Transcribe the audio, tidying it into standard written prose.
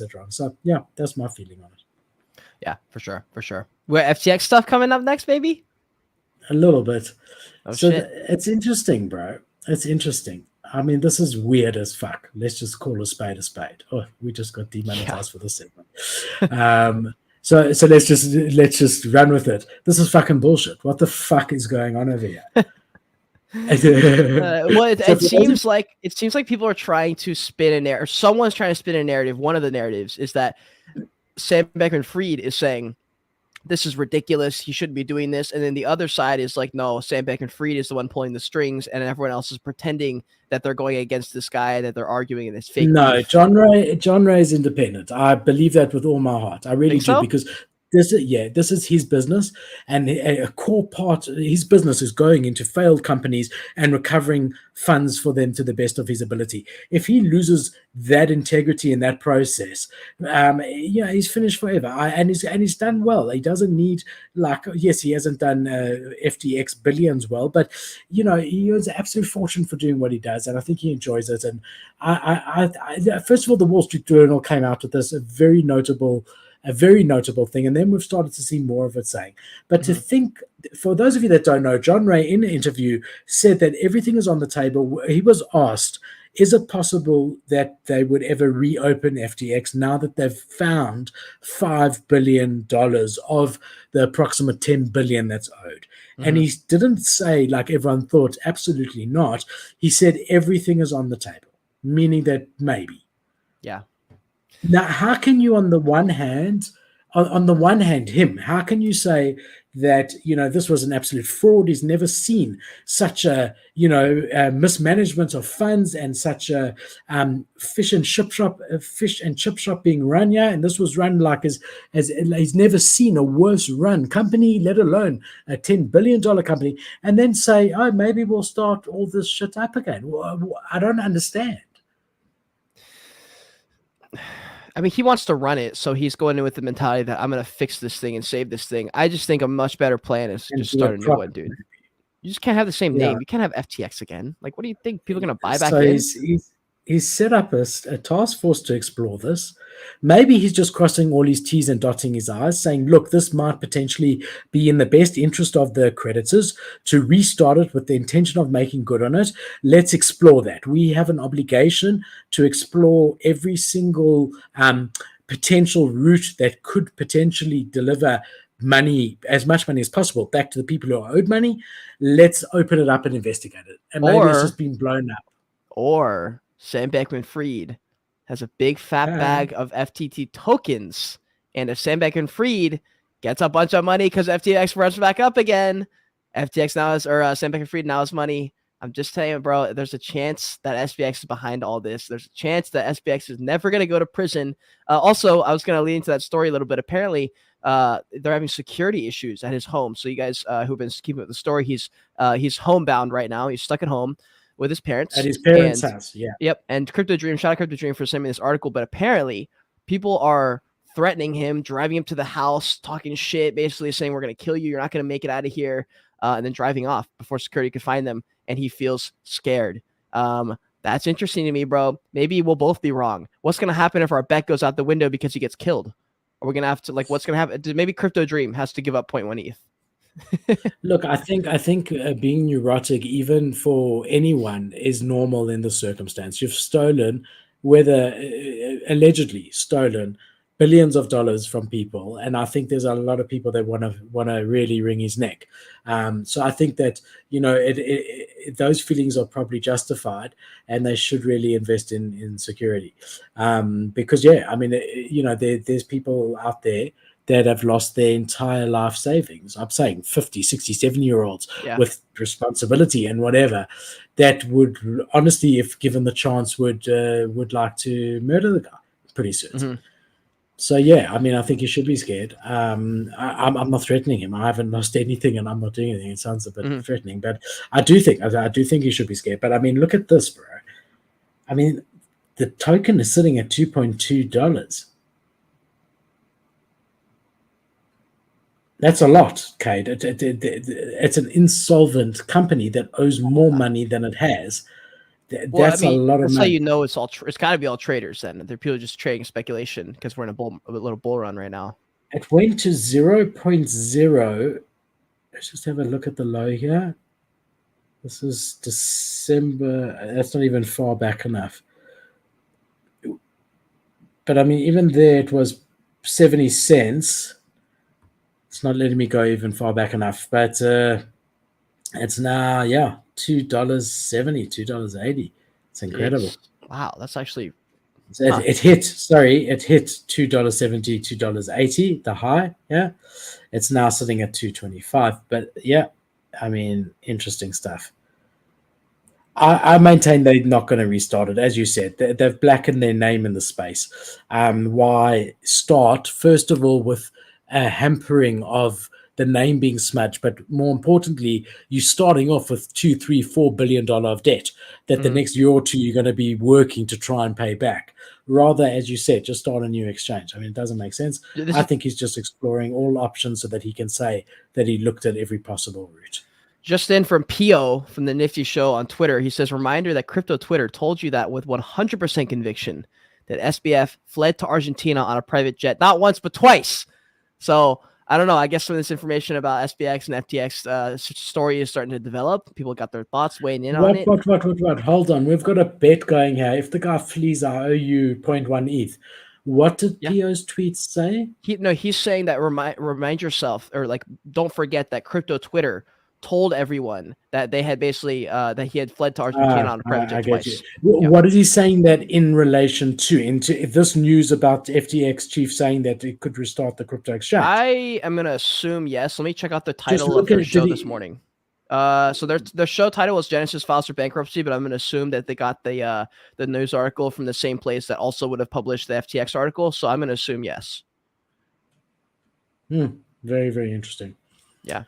it wrong. So yeah, that's my feeling on it. Yeah, for sure, for sure. Where FTX stuff coming up next, maybe? A little bit. Oh So shit. it's interesting, bro. It's interesting. I mean, this is weird as fuck. Let's just call a spade a spade. Oh, we just got Yeah. demonetized for this segment. So let's just run with it. This is fucking bullshit. What the fuck is going on over here? Well, So it for those seems like people are trying to spin a narrative. Someone's trying to spin a narrative. One of the narratives is that Sam Bankman-Fried is saying this is ridiculous. He shouldn't be doing this. And then the other side is like, no, Sam Bankman-Fried is the one pulling the strings, and everyone else is pretending that they're going against this guy, that they're arguing in this fake No, beef. John Ray is independent. I believe that with all my heart. I really Think do, so? because this is his business, and a core part of his business is going into failed companies and recovering funds for them to the best of his ability. If he loses that integrity in that process, he's finished forever. And he's done well. He doesn't need, like, yes, he hasn't done FTX billions well, but he earns an absolute fortune for doing what he does, and I think he enjoys it. And first of all, the Wall Street Journal came out with this a very notable thing, and then we've started to see more of it saying. But to think, for those of you that don't know, John Ray in an interview said that everything is on the table. He was asked, is it possible that they would ever reopen FTX now that they've found $5 billion of the approximate 10 billion that's owed? And he didn't say, like everyone thought, absolutely not. He said everything is on the table, meaning that maybe. Yeah. Now, how can you, on the one hand, how can you say that this was an absolute fraud? He's never seen such a mismanagement of funds and such a fish and chip shop being run, and this was run like as he's never seen a worse run company, let alone a $10 billion company, and then say, oh, maybe we'll start all this shit up again. I don't understand. I mean, he wants to run it, so he's going in with the mentality that I'm going to fix this thing and save this thing. I just think a much better plan is to just start a new one, dude. You just can't have the same name. You can't have FTX again. Like, what do you think? People are going to buy back in? He's set up a task force to explore this. Maybe he's just crossing all his T's and dotting his I's, saying, look, this might potentially be in the best interest of the creditors to restart it with the intention of making good on it. Let's explore that. We have an obligation to explore every single potential route that could potentially deliver money, as much money as possible, back to the people who are owed money. Let's open it up and investigate it. And maybe it's just been blown up. Or Sam Bankman-Fried has a big fat bag of FTT tokens, and if Sam Bankman-Fried gets a bunch of money because FTX runs back up again, Sam Bankman-Fried now has money. I'm just telling you, bro, there's a chance that SBX is behind all this. There's a chance that SBX is never going to go to prison. Also, I was going to lead into that story a little bit. Apparently, they're having security issues at his home. So you guys who've been keeping up the story, he's homebound right now. He's stuck at home with his parents. At his parents' house, yeah. Yep. And Crypto Dream, shout out Crypto Dream for sending me this article. But apparently, people are threatening him, driving him to the house, talking shit, basically saying, we're going to kill you. You're not going to make it out of here. And then driving off before security could find them. And he feels scared. That's interesting to me, bro. Maybe we'll both be wrong. What's going to happen if our bet goes out the window because he gets killed? Are we going to have to, what's going to happen? Maybe Crypto Dream has to give up 0.1 ETH. Look, I think being neurotic, even for anyone, is normal in the circumstance. You've stolen, whether allegedly stolen, billions of dollars from people, and I think there's a lot of people that want to really wring his neck. So I think that those feelings are probably justified, and they should really invest in security, because there's people out there that have lost their entire life savings. I'm saying 50, 60, 70-year-olds with responsibility and whatever, that would honestly, if given the chance, would like to murder the guy pretty soon. Mm-hmm. So yeah, I mean, I think he should be scared. I'm not threatening him. I haven't lost anything, and I'm not doing anything. It sounds a bit threatening, but I do think he should be scared. But I mean, look at this, bro. I mean, the token is sitting at $2.2. That's a lot, Cade. It's an insolvent company that owes more money than it has. Well, I That's a mean, lot of that's how money. you know it's all. It's got to be all traders then. They're people just trading speculation because we're in a little bull run right now. It went to 0.0. Let's just have a look at the low here. This is December. That's not even far back enough. But I mean, even there, it was 70 cents. It's not letting me go even far back enough. But it's now, yeah, $2.70, $2.80. It's incredible. Jeez. Wow, that's actually So it hit, sorry, it hit $2.70, $2.80, the high. Yeah. It's now sitting at 225. But yeah, I mean, interesting stuff. I maintain they're not going to restart it. As you said, they've blackened their name in the space. Why start, first of all, with a hampering of the name being smudged, but more importantly, you're starting off with $2, $3, $4 billion of debt that the next year or two you're going to be working to try and pay back. Rather, as you said, just start a new exchange. I mean, it doesn't make sense. I think he's just exploring all options so that he can say that he looked at every possible route. Just in from Pio from the Nifty Show on Twitter. He says, reminder that crypto Twitter told you that with 100% conviction that SBF fled to Argentina on a private jet, not once, but twice. So I don't know. I guess some of this information about SBX and FTX story is starting to develop. People got their thoughts weighing in on it. What? Hold on. We've got a bet going here. If the guy flees, I owe you 0.1 ETH. What did Pio's tweets say? He's saying that remind yourself, or like, don't forget that crypto Twitter told everyone that they had basically that he had fled to Argentina on a private jet twice. What is he saying that in relation to into this news about FTX chief saying that it could restart the crypto exchange? I am gonna assume yes. Let me check out the title of their show this morning. So their show title was Genesis Files for Bankruptcy, but I'm gonna assume that they got the news article from the same place that also would have published the FTX article. So I'm gonna assume yes. Very, very interesting. Yeah.